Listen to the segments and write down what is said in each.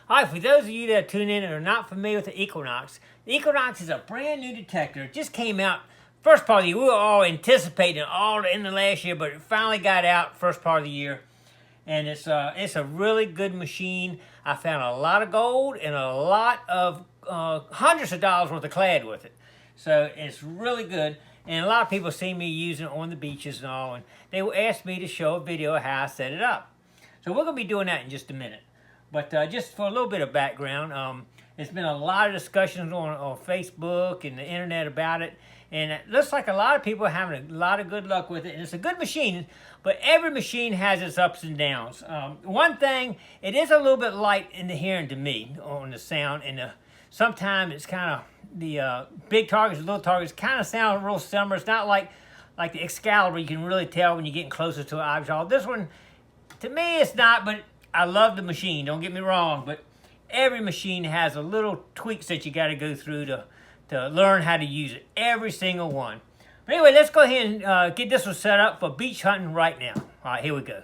All right, for those of you that tune in and are not familiar with the Equinox is a brand new detector. It just came out first part of the year. We were all anticipating it all in the last year, but it finally got out first part of the year. And it's a really good machine. I found a lot of gold and a lot of hundreds of dollars worth of clad with it. So it's really good. And a lot of people see me using it on the beaches and all, and they asked me to show a video of how I set it up. So we're going to be doing that in just a minute. But just for a little bit of background, there's been a lot of discussions on Facebook and the internet about it. And it looks like a lot of people are having a lot of good luck with it. And it's a good machine, but every machine has its ups and downs. One thing, it is a little bit light in the hearing to me on the sound. And sometimes it's kind of, the big targets and little targets kind of sound real similar. It's not like the Excalibur. You can really tell when you're getting closer to an eyeball. This one, to me, it's not, but I love the machine, don't get me wrong, but every machine has a little tweaks that you got to go through to learn how to use it, every single one. But anyway, let's go ahead and get this one set up for beach hunting right now. All right, here we go.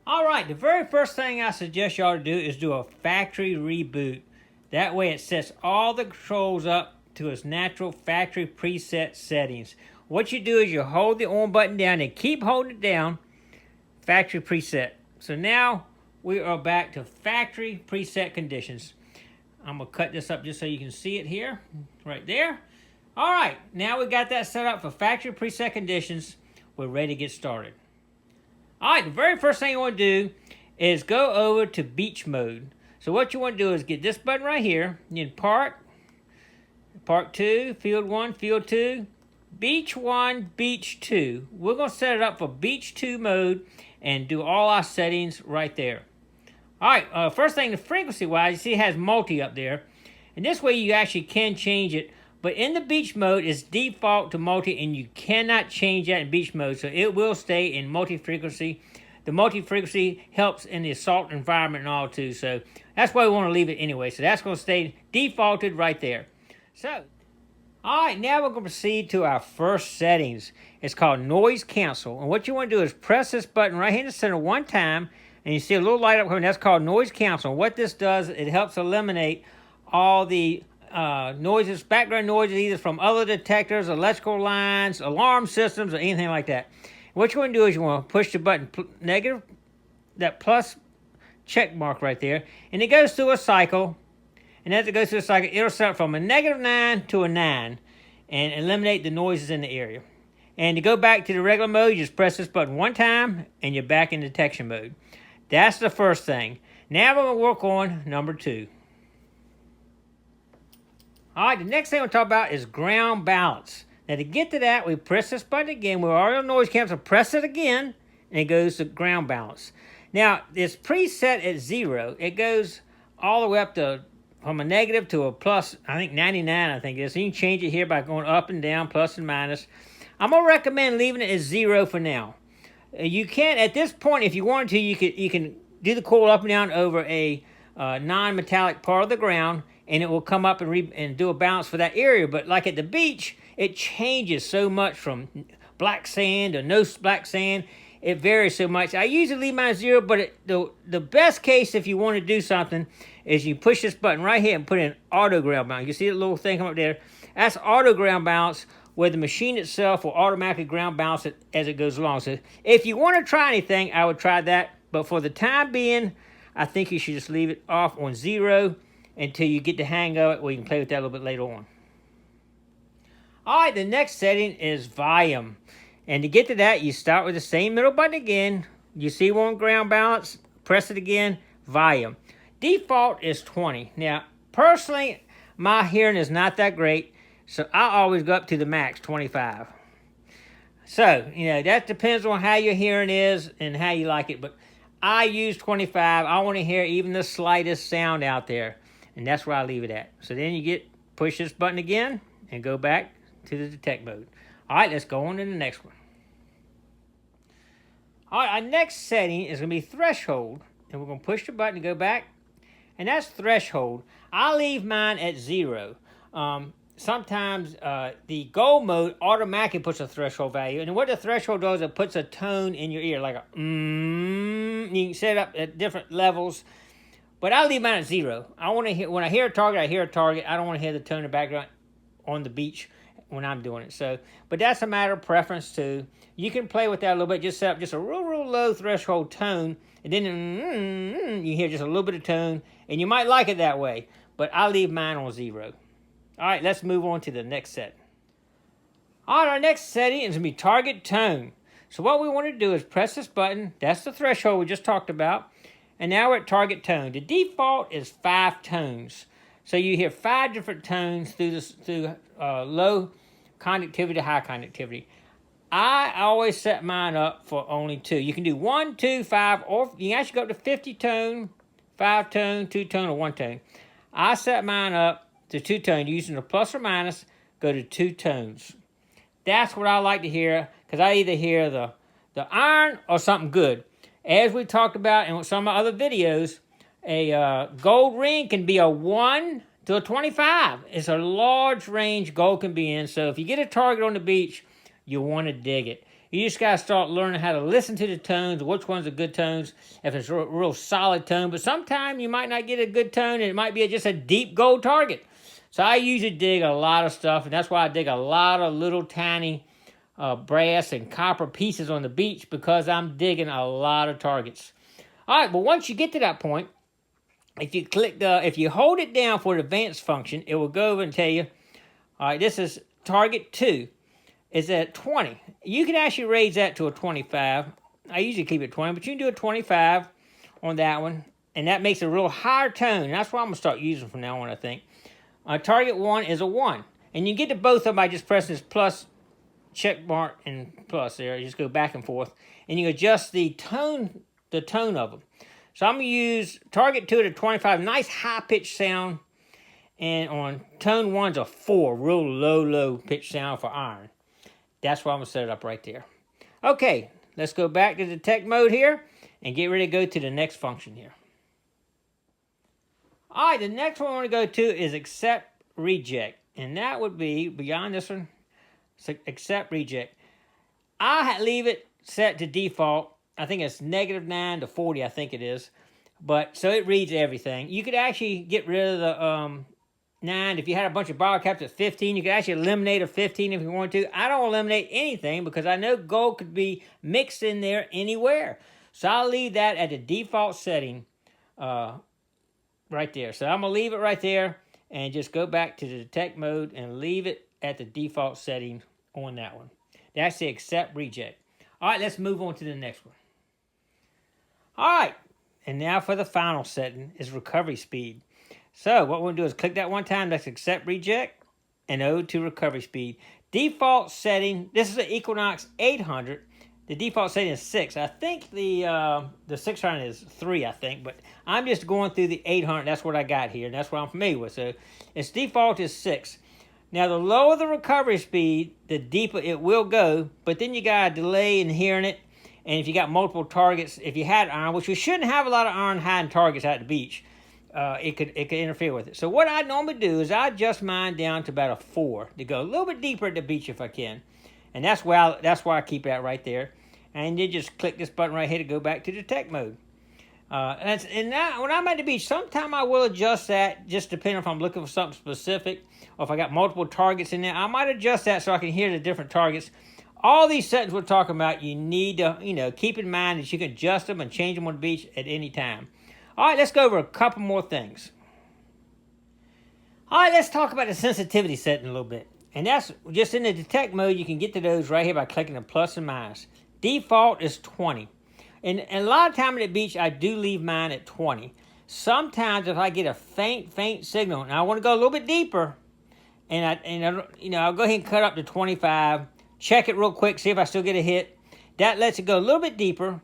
All right, the very first thing I suggest y'all to do is do a factory reboot. That way it sets all the controls up to its natural factory preset settings. What you do is you hold the on button down and keep holding it down, factory preset. So now we are back to factory preset conditions. I'm going to cut this up just so you can see it here, right there. All right, now we got that set up for factory preset conditions. We're ready to get started. All right, the very first thing you want to do is go over to beach mode. So what you want to do is get this button right here, then park 2, field 1, field 2, beach 1, beach 2. We're going to set it up for beach 2 mode and do all our settings right there. All right, first thing, the frequency-wise, you see it has multi up there. And this way you actually can change it. But in the beach mode, it's default to multi, and you cannot change that in beach mode. So it will stay in multi-frequency. The multi-frequency helps in the assault environment and all too. So that's why we want to leave it anyway. So that's going to stay defaulted right there. So, all right, now we're going to proceed to our first settings. It's called noise cancel. And what you want to do is press this button right here in the center one time, and you see a little light up coming. That's called noise cancel. What this does, it helps eliminate all the noises, background noises, either from other detectors, electrical lines, alarm systems, or anything like that. What you want to do is you want to push the button negative, that plus check mark right there, and it goes through a cycle. And as it goes through the cycle, it'll start from a -9 to a 9 and eliminate the noises in the area. And to go back to the regular mode, you just press this button one time and you're back in detection mode. That's the first thing. Now we're going to work on number 2. All right, the next thing we'll talk about is ground balance. Now to get to that, we press this button again. We're already on noise cancel. Press it again and it goes to ground balance. Now it's preset at 0. It goes all the way up to from a negative to a plus, I think 99, I think it is. So you can change it here by going up and down, plus and minus. I'm going to recommend leaving it at 0 for now. You can, at this point, if you wanted to, you can do the coil up and down over a non-metallic part of the ground, and it will come up and do a balance for that area. But like at the beach, it changes so much from black sand to no black sand. It varies so much. I usually leave mine at 0, but the best case if you want to do something is you push this button right here and put in auto ground balance. You see the little thing come up there? That's auto ground balance, where the machine itself will automatically ground balance it as it goes along. So if you want to try anything, I would try that. But for the time being, I think you should just leave it off on 0 until you get the hang of it, or you can play with that a little bit later on. All right, the next setting is volume. And to get to that, you start with the same middle button again. You see one ground balance, press it again, volume. Default is 20. Now, personally, my hearing is not that great, so I always go up to the max, 25. So, that depends on how your hearing is and how you like it, but I use 25. I want to hear even the slightest sound out there, and that's where I leave it at. So then you push this button again and go back to the detect mode. All right, let's go on to the next one. All right, our next setting is going to be threshold, and we're going to push the button to go back, and that's threshold. I'll leave mine at 0. sometimes the gold mode automatically puts a threshold value. And what the threshold does, it puts a tone in your ear, like a You can set it up at different levels. But I leave mine at 0. I want to hear, when I hear a target, I hear a target. I don't want to hear the tone in the background on the beach when I'm doing it. So, but that's a matter of preference too. You can play with that a little bit. Just set up just a real low threshold tone, and then you hear just a little bit of tone, and you might like it that way. But I leave mine on 0. All right, let's move on to the next set. All right, our next setting is going to be target tone. So what we want to do is press this button. That's the threshold we just talked about. And now we're at target tone. The default is 5 tones. So you hear 5 different tones through low conductivity to high conductivity. I always set mine up for only 2. You can do 1, 2, 5, or you can actually go up to 50 tone, 5 tone, 2 tone, or 1 tone. I set mine up to 2 tone using the plus or minus, go to 2 tones. That's what I like to hear, because I either hear the iron or something good. As we talked about in some of my other videos, a gold ring can be a 1 to a 25. It's a large range gold can be in. So if you get a target on the beach, you want to dig it. You just got to start learning how to listen to the tones, which ones are good tones, if it's a real solid tone. But sometimes you might not get a good tone, and it might be just a deep gold target. So I usually dig a lot of stuff, and that's why I dig a lot of little tiny brass and copper pieces on the beach, because I'm digging a lot of targets. All right, but once you get to that point, if you hold it down for the advanced function, it will go over and tell you, all right, this is target 2. It's at 20. You can actually raise that to a 25. I usually keep it 20, but you can do a 25 on that one, and that makes a real higher tone. And that's what I'm going to start using from now on, I think. Target 1 is a 1. And you get to both of them by just pressing this plus check mark and plus there. You just go back and forth. And you adjust the tone of them. So I'm going to use target 2 to 25, nice high-pitched sound. And on tone 1's a 4, real low pitch sound for iron. That's why I'm going to set it up right there. Okay, let's go back to detect mode here and get ready to go to the next function here. All right, the next one I want to go to is accept reject. And that would be, beyond this one, accept reject. I leave it set to default. I think it's -9 to 40, I think it is. But so it reads everything. You could actually get rid of the 9. If you had a bunch of bottle caps at 15, you could actually eliminate a 15 if you want to. I don't eliminate anything because I know gold could be mixed in there anywhere. So I'll leave that at the default setting right there. So I'm going to leave it right there and just go back to the detect mode and leave it at the default setting on that one. That's the accept reject. All right, let's move on to the next one. All right, and now for the final setting is recovery speed. So what we're going to do is click that one time. That's accept reject and ode to recovery speed. Default setting, this is an Equinox 800. The default setting is 6. I think the 600 is 3, I think. But I'm just going through the 800. That's what I got here. And that's what I'm familiar with. So its default is 6. Now, the lower the recovery speed, the deeper it will go. But then you got a delay in hearing it. And if you got multiple targets, if you had iron, which we shouldn't have a lot of iron hiding targets at the beach, it could interfere with it. So what I normally do is I adjust mine down to about a 4 to go a little bit deeper at the beach if I can. And that's why I keep that right there. And you just click this button right here to go back to detect mode. And now when I'm at the beach, sometime I will adjust that, just depending if I'm looking for something specific or if I got multiple targets in there. I might adjust that so I can hear the different targets. All these settings we're talking about, you need to keep in mind that you can adjust them and change them on the beach at any time. All right, let's go over a couple more things. All right, let's talk about the sensitivity setting a little bit. And that's just in the detect mode. You can get to those right here by clicking the plus and minus. Default is 20. And a lot of time at the beach, I do leave mine at 20. Sometimes if I get a faint signal, and I want to go a little bit deeper, and I'll go ahead and cut up to 25, check it real quick, see if I still get a hit. That lets it go a little bit deeper,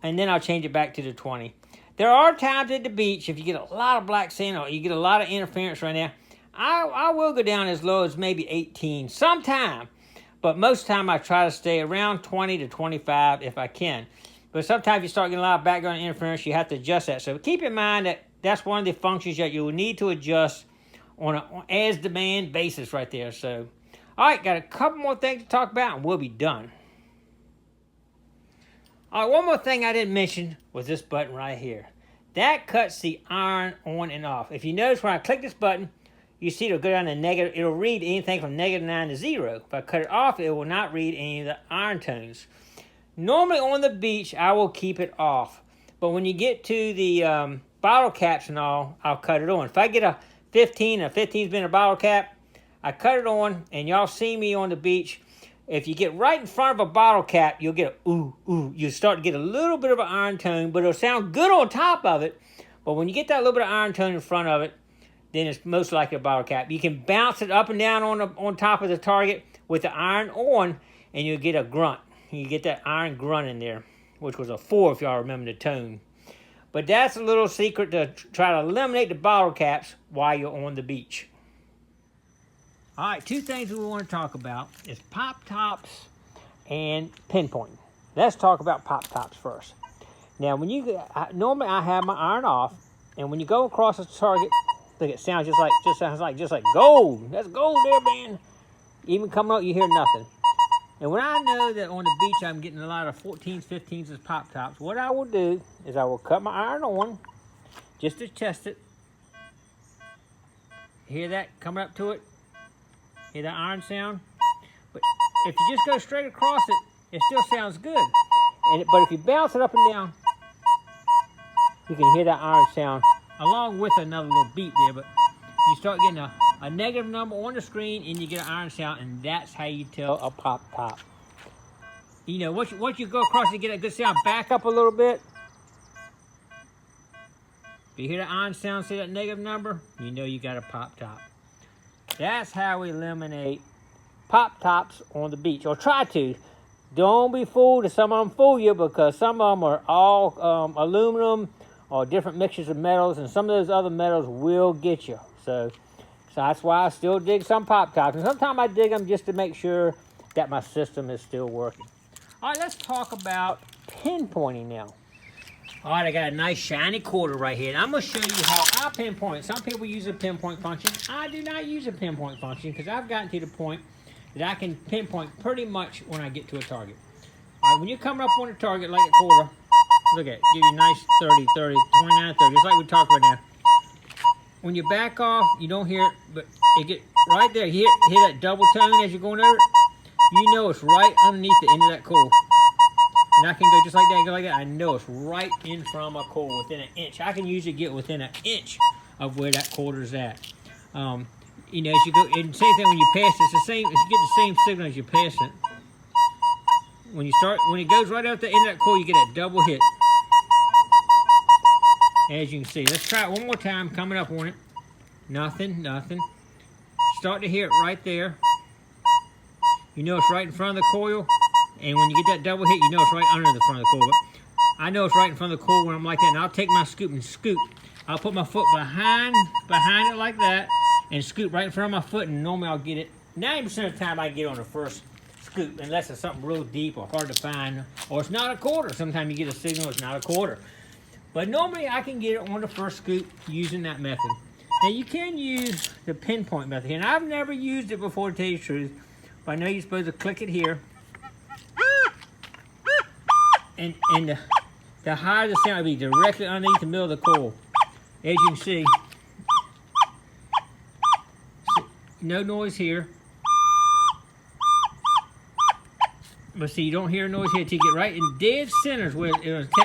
and then I'll change it back to the 20. There are times at the beach, if you get a lot of black sand or you get a lot of interference right now, I will go down as low as maybe 18 sometime. But most of the time I try to stay around 20 to 25 if I can. But sometimes you start getting a lot of background interference, you have to adjust that. So keep in mind that that's one of the functions that you will need to adjust on an as-demand basis right there. So, all right, got a couple more things to talk about, and we'll be done. All right, one more thing I didn't mention was this button right here. That cuts the iron on and off. If you notice when I click this button, you see it'll go down to negative. It'll read anything from -9 to 0. If I cut it off, it will not read any of the iron tones. Normally on the beach, I will keep it off. But when you get to the bottle caps and all, I'll cut it on. If I get a 15's been a bottle cap, I cut it on, and y'all see me on the beach. If you get right in front of a bottle cap, you'll get a ooh, ooh. You start to get a little bit of an iron tone, but it'll sound good on top of it. But when you get that little bit of iron tone in front of it, then it's most likely a bottle cap. You can bounce it up and down on top of the target with the iron on, and you'll get a grunt. You get that iron grunt in there, which was a 4 if y'all remember the tone. But that's a little secret to try to eliminate the bottle caps while you're on the beach. All right, 2 things we want to talk about is pop tops and pinpointing. Let's talk about pop tops first. Now, when normally I have my iron off, and when you go across the target, look, it sounds just like gold. That's gold there, man. Even coming up, you hear nothing. And when I know that on the beach I'm getting a lot of 14s, 15s as pop tops, what I will do is I will cut my iron on just to test it. Hear that coming up to it? Hear that iron sound? But if you just go straight across it, it still sounds good. But if you bounce it up and down, you can hear that iron sound along with another little beat there. But you start getting a negative number on the screen, and you get an iron sound, and that's how you tell a pop top. You know, once you go across and get a good sound, back up a little bit. If you hear the iron sound, see that negative number, you know you got a pop top. That's how we eliminate pop tops on the beach, or try to. Don't be fooled if some of them fool you, because some of them are all aluminum or different mixtures of metals, and some of those other metals will get you. So that's why I still dig some pop tops, and sometimes I dig them just to make sure that my system is still working. All right, let's talk about pinpointing now. All right, I got a nice shiny quarter right here, and I'm going to show you how I pinpoint. Some people use a pinpoint function. I do not use a pinpoint function because I've gotten to the point that I can pinpoint pretty much when I get to a target. All right, when you're coming up on a target like a quarter, look at it, give you a nice 30, 30, 29, 30, just like we talked about now. When you back off, you don't hear it, but it get right there. You hear that double tone as you're going over it? You know it's right underneath the end of that coil. And I can go just like that, go like that. I know it's right in front of my coil, within an inch. I can usually get within an inch of where that quarter's at. You know, as you go, and same thing when you pass it, it's the same. You get the same signal as you pass it. When it goes right out the end of that coil, you get that double hit. As you can see, let's try it one more time. Coming up on it, nothing. Start to hear it right there. You know it's right in front of the coil. And when you get that double hit, you know it's right under the front of the coil. But I know it's right in front of the coil when I'm like that. And I'll take my scoop and scoop. I'll put my foot behind it like that and scoop right in front of my foot. And normally I'll get it. 90% of the time I get it on the first scoop, unless it's something real deep or hard to find. Or it's not a quarter. Sometimes you get a signal it's not a quarter. But normally I can get it on the first scoop using that method. Now you can use the pinpoint method here. And I've never used it before, to tell you the truth. But I know you're supposed to click it here. And the higher the sound will be directly underneath the middle of the coil. As you can see, no noise here. But see, you don't hear a noise here until you get right in dead center, where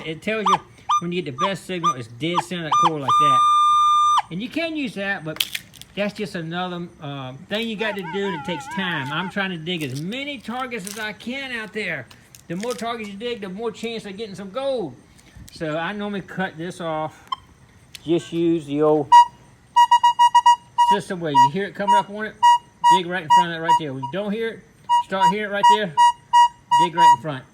it tells you when you get the best signal, it's dead center of that coil like that. And you can use that, but that's just another thing you got to do, and it takes time. I'm trying to dig as many targets as I can out there. The more targets you dig, the more chance of getting some gold. So I normally cut this off. Just use the old system where you hear it coming up on it, dig right in front of that right there. When you don't hear it, start hearing it right there, dig right in front.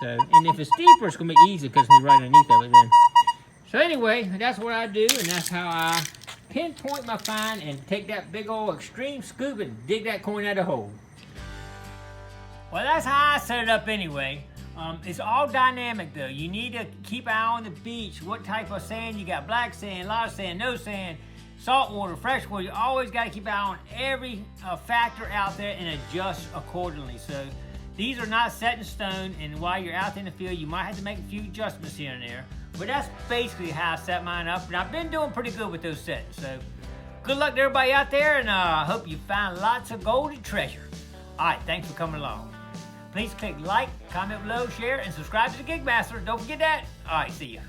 So, and if it's deeper, it's going to be easy because it's right underneath of it then. So anyway, that's what I do, and that's how I pinpoint my find and take that big old extreme scoop and dig that coin out of the hole. Well, that's how I set it up anyway. It's all dynamic though. You need to keep an eye on the beach. What type of sand you got? Black sand, a lot of sand, no sand. saltwater, freshwater, you always got to keep an eye on every factor out there and adjust accordingly. So these are not set in stone, and while you're out there in the field, you might have to make a few adjustments here and there. But that's basically how I set mine up, and I've been doing pretty good with those settings. So good luck to everybody out there, and I hope you find lots of gold and treasure. All right, thanks for coming along. Please click like, comment below, share, and subscribe to the Gigmaster. Don't forget that. All right, see ya.